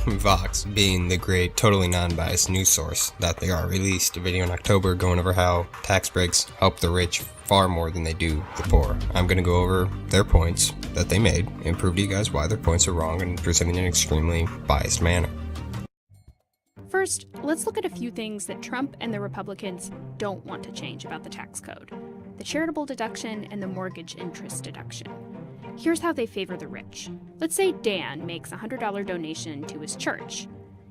Vox, being the great, totally non-biased news source that they are, released a video in October going over how tax breaks help the rich far more than they do the poor. I'm going to go over their points that they made and prove to you guys why their points are wrong and presented in an extremely biased manner. First, let's look at a few things that Trump and the Republicans don't want to change about the tax code: the charitable deduction and the mortgage interest deduction. Here's how they favor the rich. Let's say Dan makes a $100 donation to his church.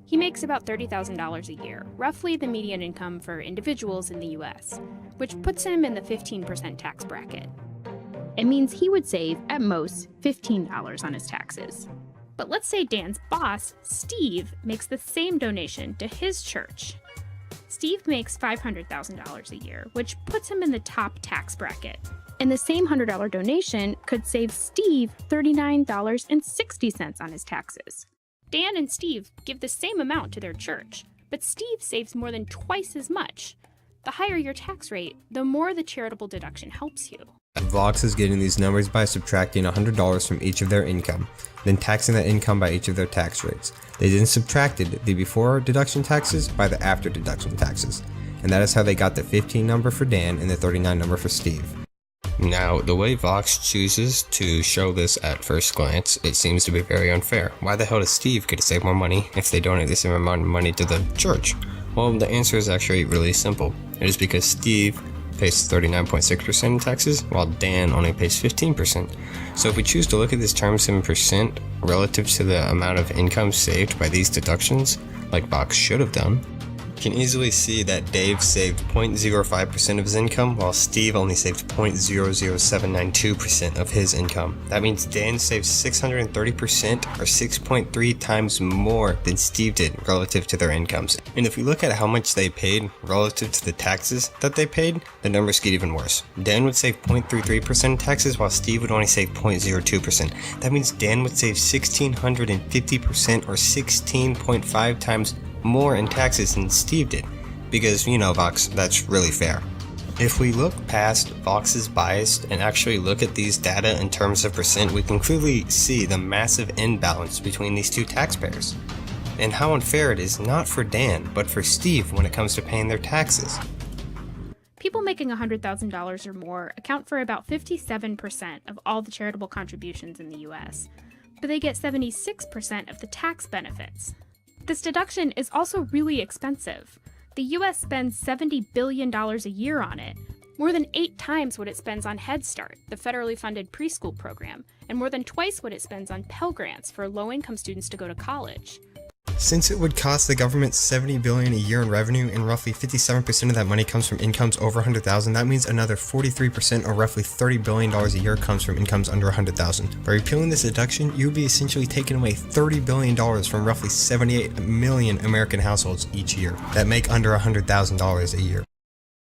He makes about $30,000 a year, roughly the median income for individuals in the US, which puts him in the 15% tax bracket. It means he would save, at most, $15 on his taxes. But let's say Dan's boss, Steve, makes the same donation to his church. Steve makes $500,000 a year, which puts him in the top tax bracket. And the same $100 donation could save Steve $39.60 on his taxes. Dan and Steve give the same amount to their church, but Steve saves more than twice as much. The higher your tax rate, the more the charitable deduction helps you. Vox is getting these numbers by subtracting $100 from each of their income, then taxing that income by each of their tax rates. They then subtracted the before deduction taxes by the after deduction taxes, and that is how they got the 15 number for Dan and the 39 number for Steve. Now, the way Vox chooses to show this at first glance, it seems to be very unfair. Why the hell does Steve get to save more money if they donate the same amount of money to the church? Well, the answer is actually really simple. It is because Steve pays 39.6% in taxes, while Dan only pays 15%. So if we choose to look at this term 7% relative to the amount of income saved by these deductions, like Vox should have done, you can easily see that Dave saved 0.05% of his income, while Steve only saved 0.00792% of his income. That means Dan saved 630% or 6.3 times more than Steve did relative to their incomes. And if we look at how much they paid relative to the taxes that they paid, the numbers get even worse. Dan would save 0.33% in taxes, while Steve would only save 0.02%. That means Dan would save 1,650% or 16.5 times more in taxes than Steve did, because, you know, Vox, that's really fair. If we look past Vox's bias and actually look at these data in terms of percent, we can clearly see the massive imbalance between these two taxpayers, and how unfair it is not for Dan, but for Steve when it comes to paying their taxes. People making $100,000 or more account for about 57% of all the charitable contributions in the US, but they get 76% of the tax benefits. This deduction is also really expensive. The US spends $70 billion a year on it, more than 8 times what it spends on Head Start, the federally funded preschool program, and more than twice what it spends on Pell Grants for low-income students to go to college. Since it would cost the government $70 billion a year in revenue and roughly 57% of that money comes from incomes over $100,000, that means another 43% or roughly $30 billion a year comes from incomes under $100,000. By repealing this deduction, you would be essentially taking away $30 billion from roughly 78 million American households each year that make under $100,000 a year.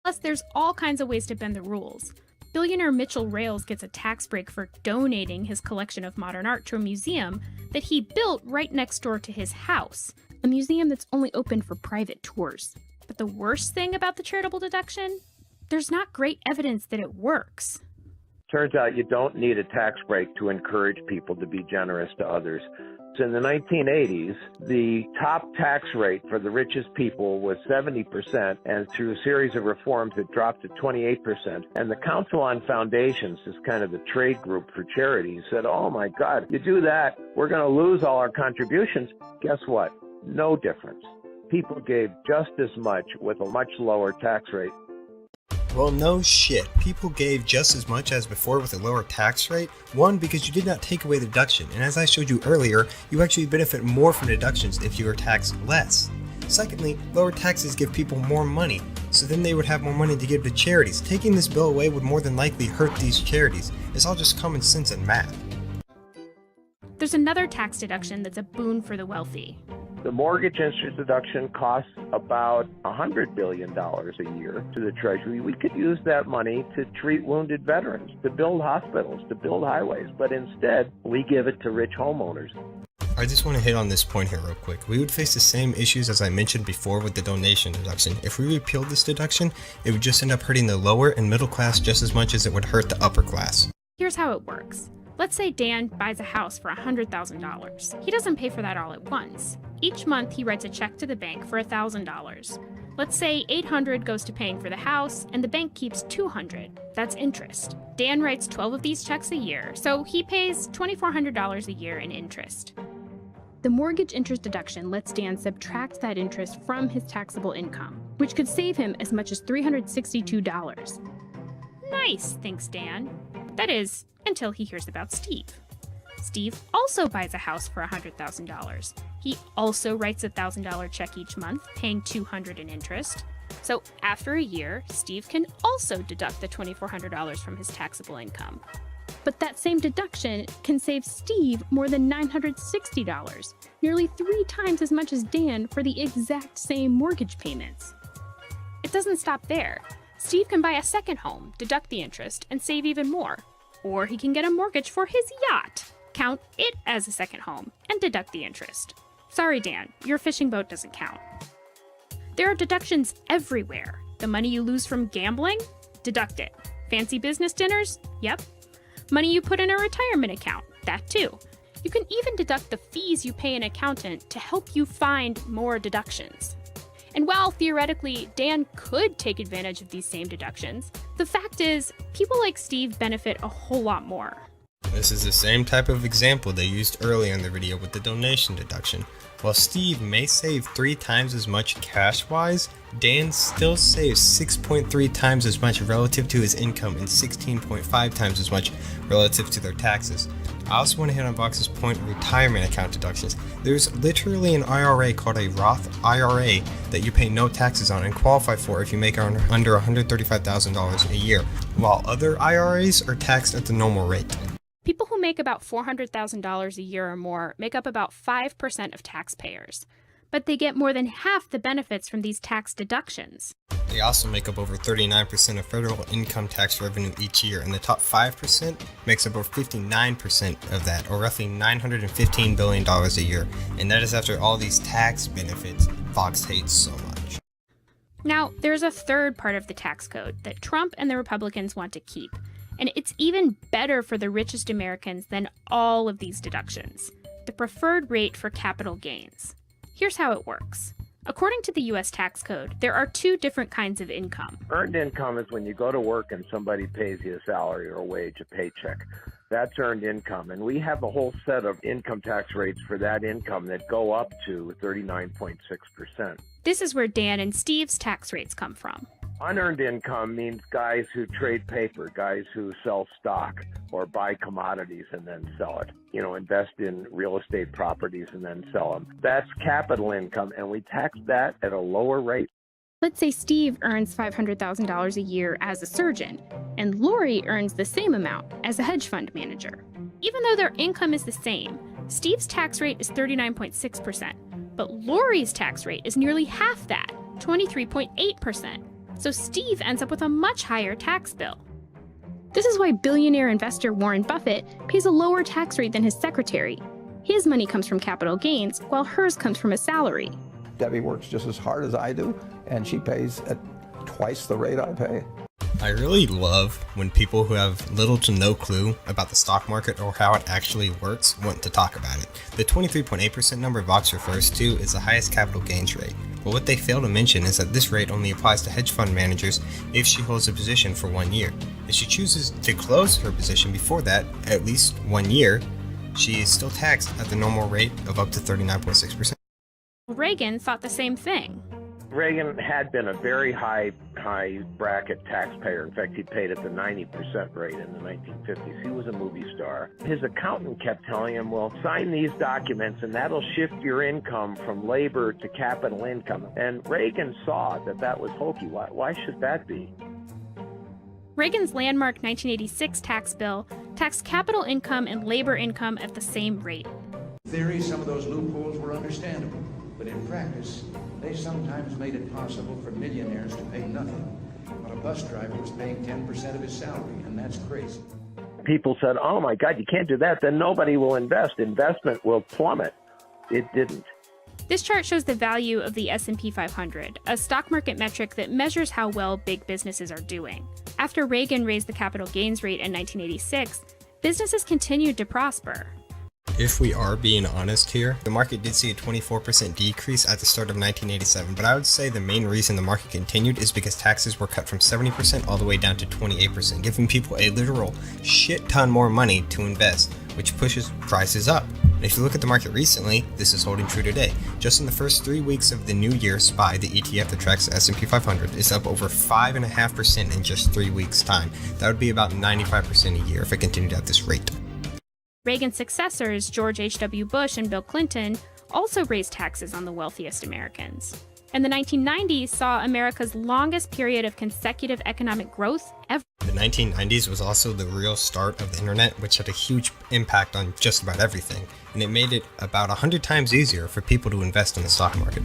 Plus, there's all kinds of ways to bend the rules. Billionaire Mitchell Rales gets a tax break for donating his collection of modern art to a museum that he built right next door to his house, a museum that's only open for private tours. But the worst thing about the charitable deduction? There's not great evidence that it works. Turns out you don't need a tax break to encourage people to be generous to others. In the 1980s, the top tax rate for the richest people was 70%, and through a series of reforms, it dropped to 28%. And the Council on Foundations, is kind of the trade group for charities, said, oh my God, you do that, we're going to lose all our contributions. Guess what? No difference. People gave just as much with a much lower tax rate. Well, no shit. People gave just as much as before with a lower tax rate. One, because you did not take away the deduction, and as I showed you earlier, you actually benefit more from deductions if you are taxed less. Secondly, lower taxes give people more money, so then they would have more money to give to charities. Taking this bill away would more than likely hurt these charities. It's all just common sense and math. There's another tax deduction that's a boon for the wealthy. The mortgage interest deduction costs about $100 billion a year to the Treasury. We could use that money to treat wounded veterans, to build hospitals, to build highways, but instead we give it to rich homeowners. I just want to hit on this point here real quick. We would face the same issues as I mentioned before with the donation deduction. If we repealed this deduction, it would just end up hurting the lower and middle class just as much as it would hurt the upper class. Here's how it works. Let's say Dan buys a house for $100,000. He doesn't pay for that all at once. Each month, he writes a check to the bank for $1,000. Let's say $800 goes to paying for the house, and the bank keeps $200. That's interest. Dan writes 12 of these checks a year, so he pays $2,400 a year in interest. The mortgage interest deduction lets Dan subtract that interest from his taxable income, which could save him as much as $362. Nice, thinks Dan. That is, until he hears about Steve. Steve also buys a house for $100,000. He also writes a $1,000 check each month, paying $200 in interest. So after a year, Steve can also deduct the $2,400 from his taxable income. But that same deduction can save Steve more than $960, nearly 3 times as much as Dan for the exact same mortgage payments. It doesn't stop there. Steve can buy a second home, deduct the interest, and save even more. Or he can get a mortgage for his yacht, count it as a second home, and deduct the interest. Sorry, Dan, your fishing boat doesn't count. There are deductions everywhere. The money you lose from gambling? Deduct it. Fancy business dinners? Yep. Money you put in a retirement account? That too. You can even deduct the fees you pay an accountant to help you find more deductions. And while theoretically Dan could take advantage of these same deductions, the fact is people like Steve benefit a whole lot more. This is the same type of example they used earlier in the video with the donation deduction. While Steve may save 3 times as much cash-wise, Dan still saves 6.3 times as much relative to his income and 16.5 times as much relative to their taxes. I also want to hit on Vox's point of retirement account deductions. There's literally an IRA called a Roth IRA that you pay no taxes on and qualify for if you make under $135,000 a year, while other IRAs are taxed at the normal rate. People who make about $400,000 a year or more make up about 5% of taxpayers, but they get more than half the benefits from these tax deductions. They also make up over 39% of federal income tax revenue each year, and the top 5% makes up over 59% of that, or roughly $915 billion a year, and that is after all these tax benefits Vox hates so much. Now, there's a third part of the tax code that Trump and the Republicans want to keep, and it's even better for the richest Americans than all of these deductions: the preferred rate for capital gains. Here's how it works. According to the U.S. tax code, there are 2 different kinds of income. Earned income is when you go to work and somebody pays you a salary or a wage, a paycheck. That's earned income. And we have a whole set of income tax rates for that income that go up to 39.6%. This is where Dan and Steve's tax rates come from. Unearned income means guys who trade paper, guys who sell stock or buy commodities and then sell it. Invest in real estate properties and then sell them. That's capital income, and we tax that at a lower rate. Let's say Steve earns $500,000 a year as a surgeon, and Lori earns the same amount as a hedge fund manager. Even though their income is the same, Steve's tax rate is 39.6%, but Lori's tax rate is nearly half that, 23.8%. So Steve ends up with a much higher tax bill. This is why billionaire investor Warren Buffett pays a lower tax rate than his secretary. His money comes from capital gains, while hers comes from a salary. Debbie works just as hard as I do, and she pays at twice the rate I pay. I really love when people who have little to no clue about the stock market or how it actually works want to talk about it. The 23.8% number Vox refers to is the highest capital gains rate. But what they fail to mention is that this rate only applies to hedge fund managers if she holds a position for 1 year. If she chooses to close her position before that, at least 1 year, she is still taxed at the normal rate of up to 39.6%. Reagan thought the same thing. Reagan had been a very high bracket taxpayer. In fact, he paid at the 90% rate in the 1950s. He was a movie star. His accountant kept telling him, well, sign these documents and that'll shift your income from labor to capital income. And Reagan saw that was hokey. Why should that be? Reagan's landmark 1986 tax bill taxed capital income and labor income at the same rate. In theory, some of those loopholes were understandable, but in practice, they sometimes made it possible for millionaires to pay nothing, while a bus driver was paying 10% of his salary, and that's crazy. People said, oh my God, you can't do that, then nobody will invest. Investment will plummet. It didn't. This chart shows the value of the S&P 500, a stock market metric that measures how well big businesses are doing. After Reagan raised the capital gains rate in 1986, businesses continued to prosper. If we are being honest here, the market did see a 24% decrease at the start of 1987, but I would say the main reason the market continued is because taxes were cut from 70% all the way down to 28%, giving people a literal shit ton more money to invest, which pushes prices up. And if you look at the market recently, this is holding true today. Just in the first 3 weeks of the new year, SPY, the ETF that tracks the S&P 500, is up over 5.5% in just 3 weeks' time. That would be about 95% a year if it continued at this rate. Reagan's successors, George H.W. Bush and Bill Clinton, also raised taxes on the wealthiest Americans. And the 1990s saw America's longest period of consecutive economic growth ever. The 1990s was also the real start of the internet, which had a huge impact on just about everything, and it made it about 100 times easier for people to invest in the stock market.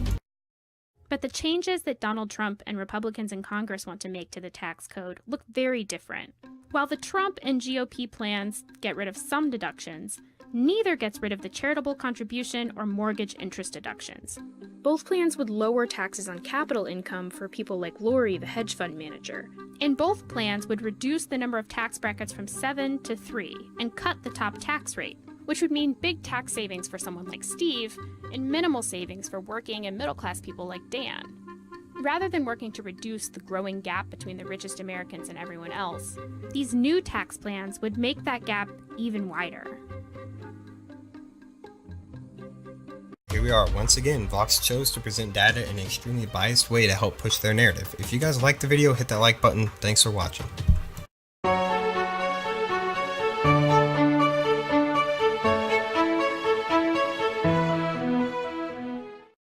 But the changes that Donald Trump and Republicans in Congress want to make to the tax code look very different. While the Trump and GOP plans get rid of some deductions, neither gets rid of the charitable contribution or mortgage interest deductions. Both plans would lower taxes on capital income for people like Lori, the hedge fund manager. And both plans would reduce the number of tax brackets from 7 to 3 and cut the top tax rate, which would mean big tax savings for someone like Steve and minimal savings for working and middle-class people like Dan. Rather than working to reduce the growing gap between the richest Americans and everyone else, these new tax plans would make that gap even wider. Here we are once again. Vox chose to present data in an extremely biased way to help push their narrative. If you guys liked the video, hit that like button. Thanks for watching.